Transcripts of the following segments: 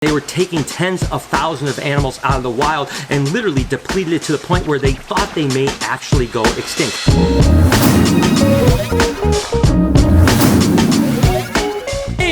They were taking tens of thousands of animals out of the wild and literally depleted it to the point where they thought they may actually go extinct.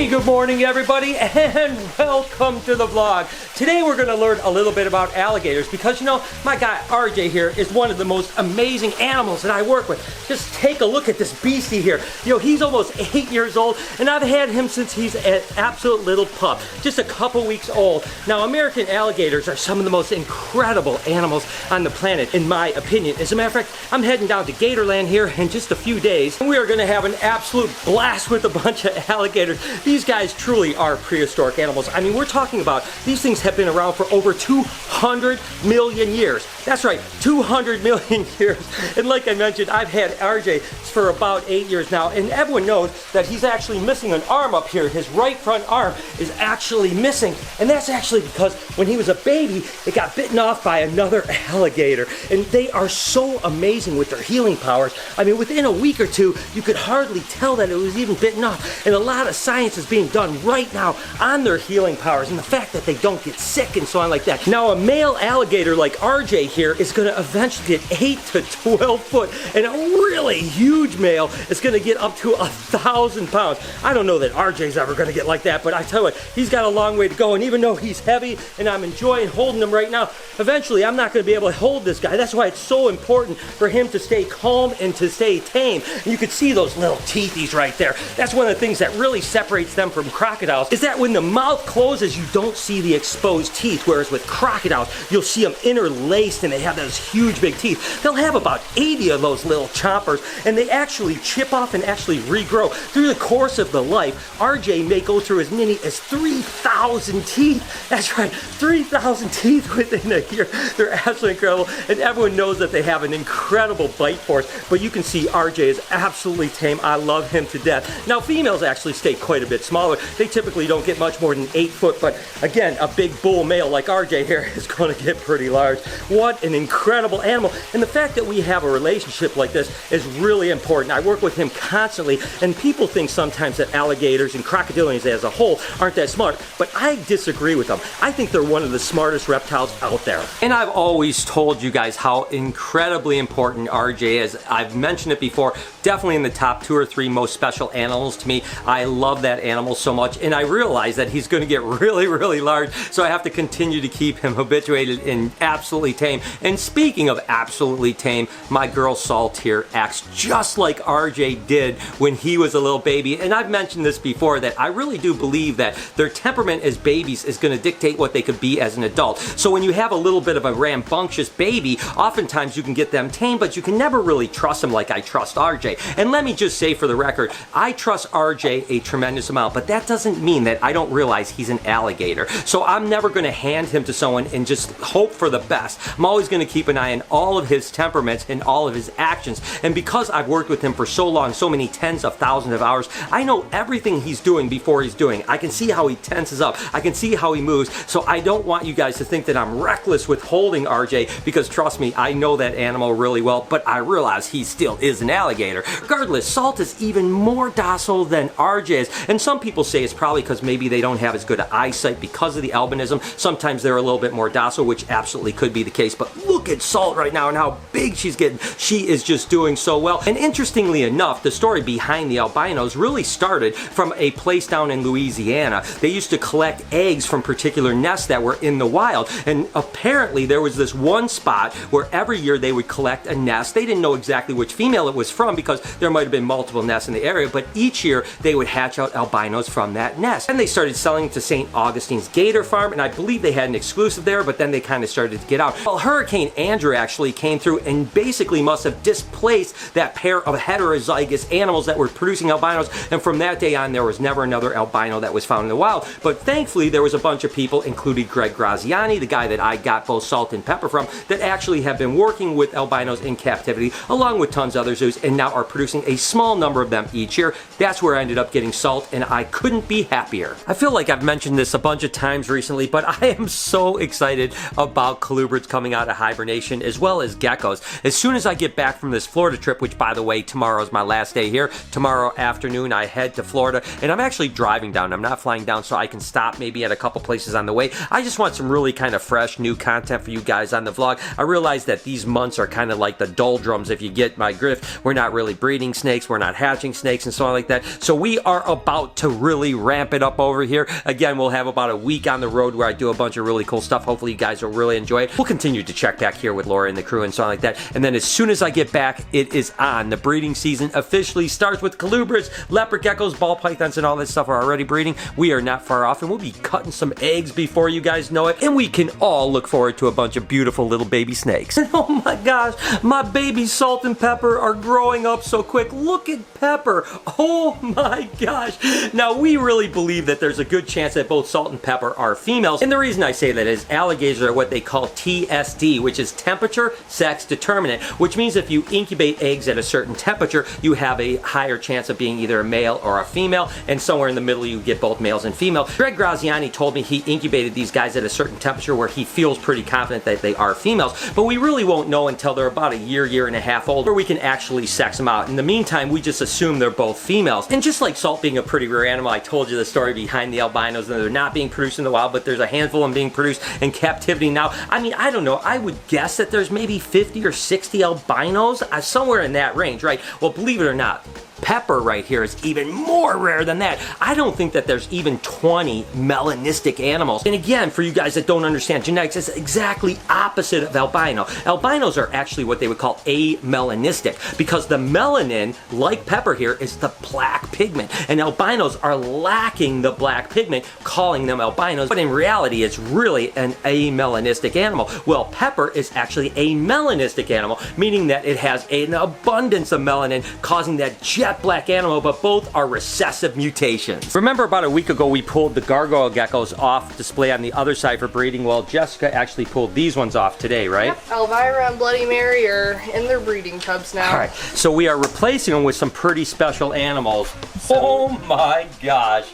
Good morning everybody and welcome to the vlog. Today we're going to learn a little bit about alligators because, you know, my guy RJ here is one of the most amazing animals that I work with. Just take a look at this beastie here. You know, he's almost 8 years old and I've had him since he's an absolute little pup, just a couple weeks old. Now, American alligators are some of the most incredible animals on the planet, in my opinion. As a matter of fact, I'm heading down to Gatorland here in just a few days and we are going to have an absolute blast with a bunch of alligators. These guys truly are prehistoric animals. I mean, we're talking about these things have been around for over 200 million years. That's right, 200 million years. And like I mentioned, I've had RJ for about 8 years now, and everyone knows that he's actually missing an arm up here. His right front arm is actually missing, and that's actually because when he was a baby, it got bitten off by another alligator. And they are so amazing with their healing powers. I mean, within a week or two, you could hardly tell that it was even bitten off. And a lot of science is being done right now on their healing powers and the fact that they don't get sick and so on like that. Now, a male alligator like RJ here is going to eventually get 8 to 12 foot, and a really huge male is going to get up to 1,000 pounds. I don't know that RJ's ever going to get like that, but I tell you what, he's got a long way to go, and even though he's heavy and I'm enjoying holding him right now, eventually I'm not going to be able to hold this guy. That's why it's so important for him to stay calm and to stay tame. And you can see those little teethies right there. That's one of the things that really separates them from crocodiles, is that when the mouth closes, you don't see the exposed teeth, whereas with crocodiles, you'll see them interlaced and they have those huge big teeth. They'll have about 80 of those little chompers, and they actually chip off and actually regrow. Through the course of the life, RJ may go through as many as 3,000 teeth. That's right, 3,000 teeth within a year. They're absolutely incredible, and everyone knows that they have an incredible bite force, but you can see RJ is absolutely tame. I love him to death. Now, females actually stay quite a bit smaller. They typically don't get much more than 8 foot, but again, a big bull male like RJ here is going to get pretty large. What an incredible animal, and the fact that we have a relationship like this is really important. I work with him constantly, and people think sometimes that alligators and crocodilians as a whole aren't that smart, but I disagree with them. I think they're one of the smartest reptiles out there. And I've always told you guys how incredibly important RJ is. I've mentioned it before, definitely in the top 2 or 3 most special animals to me. I love that animal so much, and I realize that he's going to get really, really large, so I have to continue to keep him habituated and absolutely tame. And speaking of absolutely tame, my girl Salt here acts just like RJ did when he was a little baby. And I've mentioned this before, that I really do believe that their temperament as babies is going to dictate what they could be as an adult. So when you have a little bit of a rambunctious baby, oftentimes you can get them tame, but you can never really trust them like I trust RJ. And let me just say for the record, I trust RJ a tremendous amount, but that doesn't mean that I don't realize he's an alligator. So I'm never going to hand him to someone and just hope for the best. I'm always going to keep an eye on all of his temperaments and all of his actions. And because I've worked with him for so long, so many tens of thousands of hours, I know everything he's doing before he's doing. I can see how he tenses up. I can see how he moves. So I don't want you guys to think that I'm reckless with holding RJ, because trust me, I know that animal really well, but I realize he still is an alligator. Regardless, Salt is even more docile than RJ is. And some people say it's probably because maybe they don't have as good an eyesight because of the albinism. Sometimes they're a little bit more docile, which absolutely could be the case. But look at Salt right now and how big she's getting. She is just doing so well. And interestingly enough, the story behind the albinos really started from a place down in Louisiana. They used to collect eggs from particular nests that were in the wild. And apparently there was this one spot where every year they would collect a nest. They didn't know exactly which female it was from because there might have been multiple nests in the area, but each year they would hatch out albinos from that nest. And they started selling to St. Augustine's Gator Farm, and I believe they had an exclusive there, but then they kind of started to get out. Well, Hurricane Andrew actually came through and basically must have displaced that pair of heterozygous animals that were producing albinos, and from that day on there was never another albino that was found in the wild. But thankfully there was a bunch of people, including Greg Graziani, the guy that I got both Salt and Pepper from, that actually have been working with albinos in captivity along with tons of other zoos, and now are producing a small number of them each year. That's where I ended up getting Salt, and I couldn't be happier. I feel like I've mentioned this a bunch of times recently, but I am so excited about colubrids coming out of hibernation as well as geckos. As soon as I get back from this Florida trip, which by the way, tomorrow is my last day here. Tomorrow afternoon I head to Florida, and I'm actually driving down. I'm not flying down, so I can stop maybe at a couple places on the way. I just want some really kind of fresh new content for you guys on the vlog. I realize that these months are kind of like the doldrums, if you get my drift. We're not really breeding snakes, we're not hatching snakes and so on like that. So we are about to really ramp it up over here. Again, we'll have about a week on the road where I do a bunch of really cool stuff. Hopefully you guys will really enjoy it. We'll continue to check back here with Laura and the crew and so on like that. And then as soon as I get back, it is on. The breeding season officially starts with colubrids, leopard geckos, ball pythons, and all that stuff are already breeding. We are not far off, and we'll be cutting some eggs before you guys know it, and we can all look forward to a bunch of beautiful little baby snakes. And oh my gosh, my baby Salt and Pepper are growing up so quick. Look at Pepper. Oh my gosh. Now, we really believe that there's a good chance that both Salt and Pepper are females, and the reason I say that is alligators are what they call TSD, which is temperature sex determinant, which means if you incubate eggs at a certain temperature, you have a higher chance of being either a male or a female, and somewhere in the middle you get both males and female. Greg Graziani told me he incubated these guys at a certain temperature where he feels pretty confident that they are females, but we really won't know until they're about a year and a half old, where we can actually sex them out. In the meantime, we just assume they're both females. And just like Salt being a pretty rare animal, I told you the story behind the albinos, and they're not being produced in the wild, but there's a handful of them being produced in captivity now. I mean, I don't know, I would guess that there's maybe 50 or 60 albinos, somewhere in that range, right? Well, believe it or not, Pepper right here is even more rare than that. I don't think that there's even 20 melanistic animals. And again, for you guys that don't understand genetics, it's exactly opposite of albino. Albinos are actually what they would call amelanistic, because the melanin, like Pepper here, is the black pigment. And albinos are lacking the black pigment, calling them albinos. But in reality, it's really an amelanistic animal. Well, Pepper is actually a melanistic animal, meaning that it has an abundance of melanin, causing that jet black animal, but both are recessive mutations. Remember about a week ago we pulled the gargoyle geckos off display on the other side for breeding? Well, Jessica actually pulled these ones off today, right? Yep. Elvira and Bloody Mary are in their breeding tubs now. All right, so we are replacing them with some pretty special animals. Oh my gosh.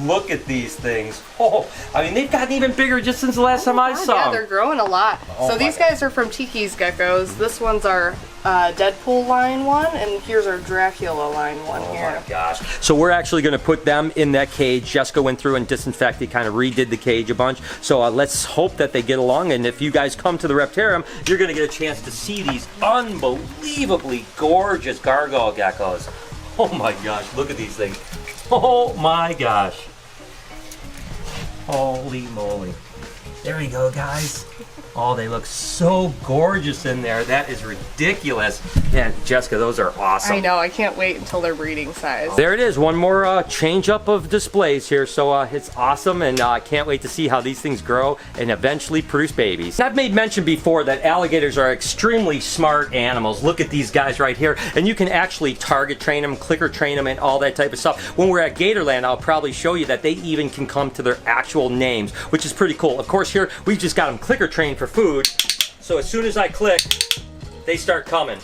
Look at these things. Oh, I mean, they've gotten even bigger just since the last time I saw them. Yeah, they're growing a lot. So these guys are from Tiki's geckos. This one's our Deadpool line one, and here's our Dracula line one here. Oh my gosh. So we're actually going to put them in that cage. Jessica went through and disinfected, kind of redid the cage a bunch. So let's hope that they get along, and if you guys come to the Reptarium, you're going to get a chance to see these unbelievably gorgeous gargoyle geckos. Oh my gosh, look at these things. Oh my gosh. Holy moly. There we go, guys. Oh, they look so gorgeous in there. That is ridiculous. Man, Jessica, those are awesome. I know, I can't wait until they're breeding size. There it is, one more change up of displays here. So it's awesome, and I can't wait to see how these things grow and eventually produce babies. I've made mention before that alligators are extremely smart animals. Look at these guys right here. And you can actually target train them, clicker train them, and all that type of stuff. When we're at Gatorland, I'll probably show you that they even can come to their actual names, which is pretty cool. Of course, here we just got them clicker trained for food, so as soon as I click, they start coming.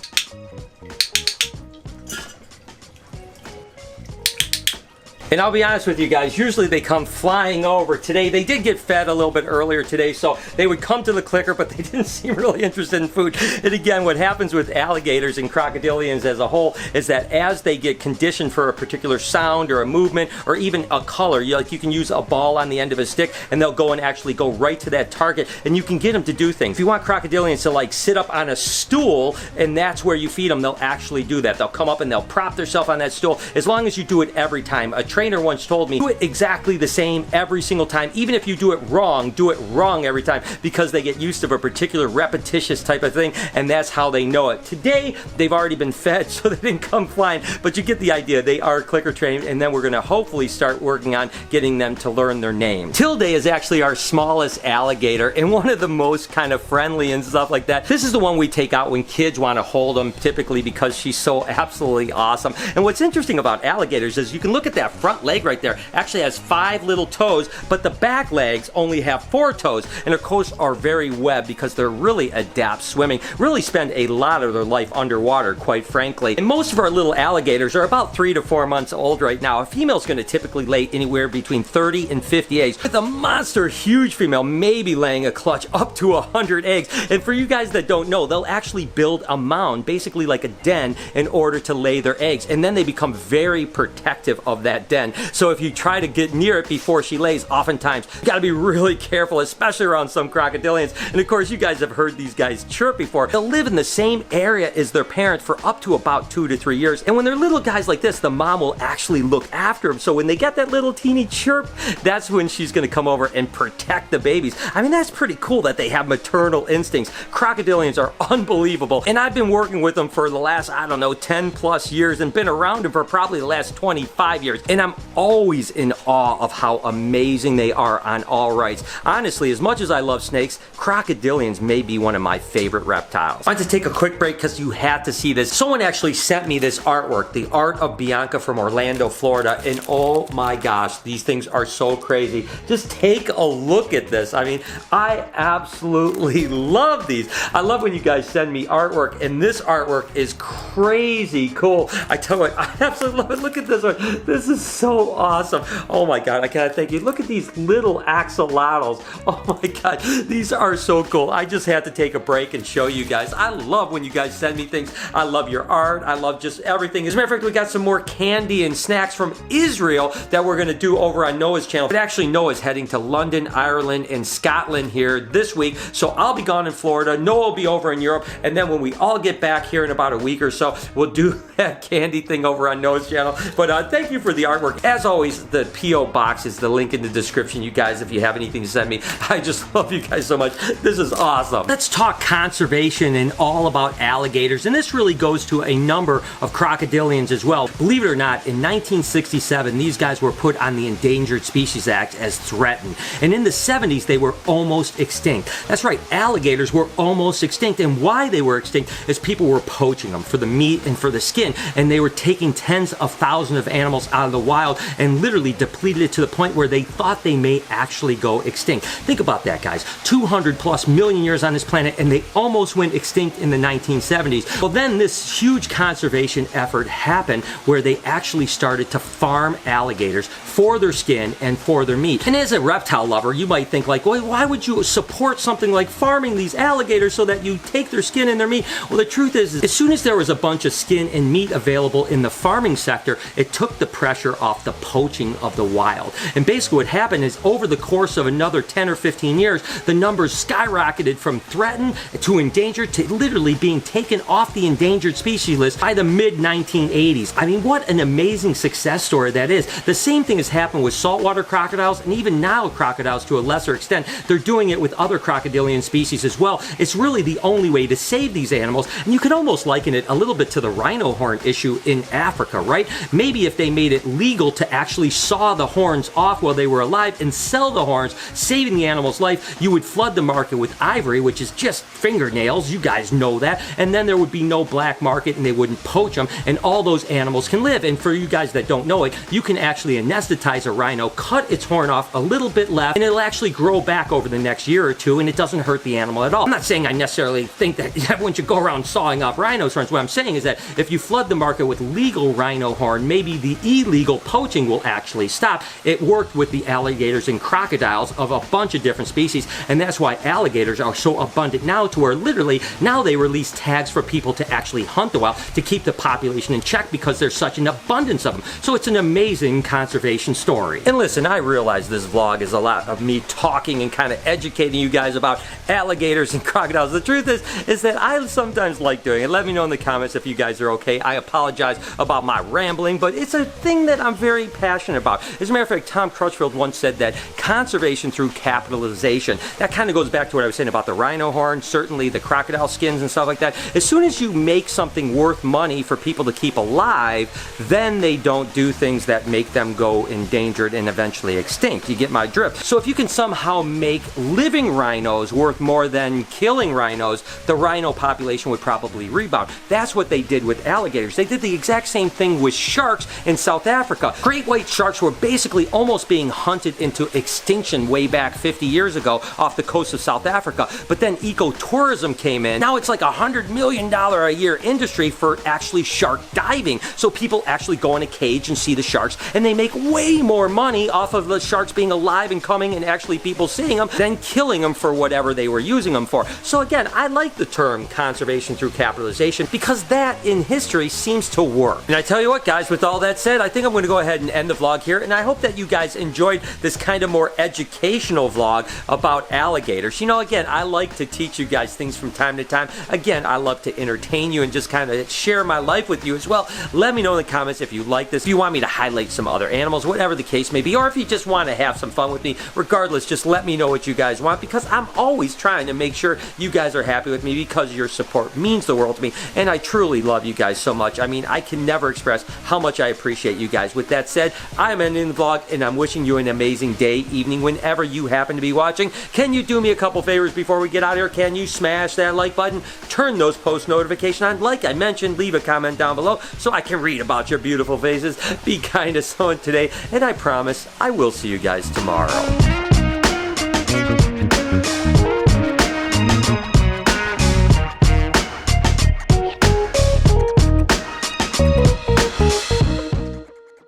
And I'll be honest with you guys, usually they come flying over. Today, they did get fed a little bit earlier today, so they would come to the clicker, but they didn't seem really interested in food. And again, what happens with alligators and crocodilians as a whole is that as they get conditioned for a particular sound or a movement or even a color, you can use a ball on the end of a stick and they'll go and actually go right to that target, and you can get them to do things. If you want crocodilians to like sit up on a stool and that's where you feed them, they'll actually do that. They'll come up and they'll prop themselves on that stool, as long as you do it every time. A trainer once told me, do it exactly the same every single time. Even if you do it wrong every time, because they get used to a particular repetitious type of thing, and that's how they know it. Today, they've already been fed, so they didn't come flying, but you get the idea. They are clicker trained, and then we're going to hopefully start working on getting them to learn their name. Tilde is actually our smallest alligator, and one of the most kind of friendly and stuff like that. This is the one we take out when kids want to hold them, typically because she's so absolutely awesome. And what's interesting about alligators is you can look at that front front leg right there actually has 5 little toes, but the back legs only have 4 toes, and of course are very webbed because they're really adept swimming, really spend a lot of their life underwater, quite frankly. And most of our little alligators are about 3 to 4 months old right now. A female's going to typically lay anywhere between 30 and 50 eggs, with a monster huge female maybe laying a clutch up to 100 eggs. And for you guys that don't know, they'll actually build a mound, basically like a den, in order to lay their eggs, and then they become very protective of that den. So if you try to get near it before she lays, oftentimes you got to be really careful, especially around some crocodilians. And of course, you guys have heard these guys chirp before. They'll live in the same area as their parents for up to about 2 to 3 years, and when they're little guys like this, the mom will actually look after them. So when they get that little teeny chirp, that's when she's going to come over and protect the babies. I mean, that's pretty cool that they have maternal instincts. Crocodilians are unbelievable, and I've been working with them for the last, I don't know, 10 plus years, and been around them for probably the last 25 years, and I'm always in awe of how amazing they are on all rights. Honestly, as much as I love snakes, crocodilians may be one of my favorite reptiles. I want to take a quick break because you have to see this. Someone actually sent me this artwork, the art of Bianca from Orlando, Florida, and oh my gosh, these things are so crazy. Just take a look at this. I mean, I absolutely love these. I love when you guys send me artwork, and this artwork is crazy cool. I tell you what, I absolutely love it. Look at this one. This is so awesome. Oh my God, I cannot thank you. Look at these little axolotls. Oh my God, these are so cool. I just had to take a break and show you guys. I love when you guys send me things. I love your art. I love just everything. As a matter of fact, we got some more candy and snacks from Israel that we're gonna do over on Noah's channel. But actually, Noah's heading to London, Ireland, and Scotland here this week. So I'll be gone in Florida. Noah will be over in Europe. And then when we all get back here in about a week or so, we'll do that candy thing over on Noah's channel. But thank you for the artwork. As always, the P.O. box is the link in the description, you guys, if you have anything to send me. I just love you guys so much. This is awesome. Let's talk conservation and all about alligators. And this really goes to a number of crocodilians as well. Believe it or not, in 1967, these guys were put on the Endangered Species Act as threatened. And in the 70s, they were almost extinct. That's right, alligators were almost extinct. And why they were extinct is people were poaching them for the meat and for the skin. And they were taking tens of thousands of animals out of the wild and literally depleted it to the point where they thought they may actually go extinct. Think about that, guys. 200 plus million years on this planet, and they almost went extinct in the 1970s. Well, then this huge conservation effort happened where they actually started to farm alligators for their skin and for their meat. And as a reptile lover, you might think like, well, why would you support something like farming these alligators so that you take their skin and their meat? Well, the truth is, as soon as there was a bunch of skin and meat available in the farming sector, it took the pressure off the poaching of the wild. And basically what happened is over the course of another 10 or 15 years, the numbers skyrocketed from threatened to endangered to literally being taken off the endangered species list by the mid-1980s. I mean, what an amazing success story that is. The same thing has happened with saltwater crocodiles, and even now crocodiles to a lesser extent. They're doing it with other crocodilian species as well. It's really the only way to save these animals, and you could almost liken it a little bit to the rhino horn issue in Africa, right? Maybe if they made it legal to actually saw the horns off while they were alive and sell the horns, saving the animal's life, you would flood the market with ivory, which is just fingernails. You guys know that. And then there would be no black market, and they wouldn't poach them, and all those animals can live. And for you guys that don't know it, you can actually anesthetize a rhino, cut its horn off a little bit left, and it'll actually grow back over the next year or two, and it doesn't hurt the animal at all. I'm not saying I necessarily think that everyone should go around sawing off rhinos' horns. What I'm saying is that if you flood the market with legal rhino horn, maybe the illegal poaching will actually stop. It worked with the alligators and crocodiles of a bunch of different species, and that's why alligators are so abundant now, to where literally now they release tags for people to actually hunt the wild to keep the population in check because there's such an abundance of them. So it's an amazing conservation story. And listen, I realize this vlog is a lot of me talking and kind of educating you guys about alligators and crocodiles. The truth is that I sometimes like doing it. Let me know in the comments if you guys are okay. I apologize about my rambling, but it's a thing that I'm very passionate about. As a matter of fact, Tom Crutchfield once said that conservation through capitalization. That kind of goes back to what I was saying about the rhino horn, certainly the crocodile skins and stuff like that. As soon as you make something worth money for people to keep alive, then they don't do things that make them go endangered and eventually extinct. You get my drift. So if you can somehow make living rhinos worth more than killing rhinos, the rhino population would probably rebound. That's what what they did with alligators. They did the exact same thing with sharks in South Africa. Great white sharks were basically almost being hunted into extinction way back 50 years ago off the coast of South Africa. But then ecotourism came in. Now it's like $100 million a year industry for actually shark diving. So people actually go in a cage and see the sharks, and they make way more money off of the sharks being alive and coming and actually people seeing them than killing them for whatever they were using them for. So again, I like the term conservation through capitalization because that in history seems to work. And I tell you what, guys, with all that said, I think I'm going to go ahead and end the vlog here, and I hope that you guys enjoyed this kind of more educational vlog about alligators. You know, again, I like to teach you guys things from time to time. Again, I love to entertain you and just kind of share my life with you as well. Let me know in the comments if you like this, if you want me to highlight some other animals, whatever the case may be, or if you just want to have some fun with me. Regardless, just let me know what you guys want, because I'm always trying to make sure you guys are happy with me, because your support means the world to me, and I truly love you guys so much. I mean, I can never express how much I appreciate you guys. With that said, I'm ending the vlog, and I'm wishing you an amazing day, evening, whenever you happen to be watching. Can you do me a couple favors before we get out of here? Can you smash that like button? Turn those post notifications on. Like I mentioned, leave a comment down below so I can read about your beautiful faces. Be kind to someone today, and I promise I will see you guys tomorrow.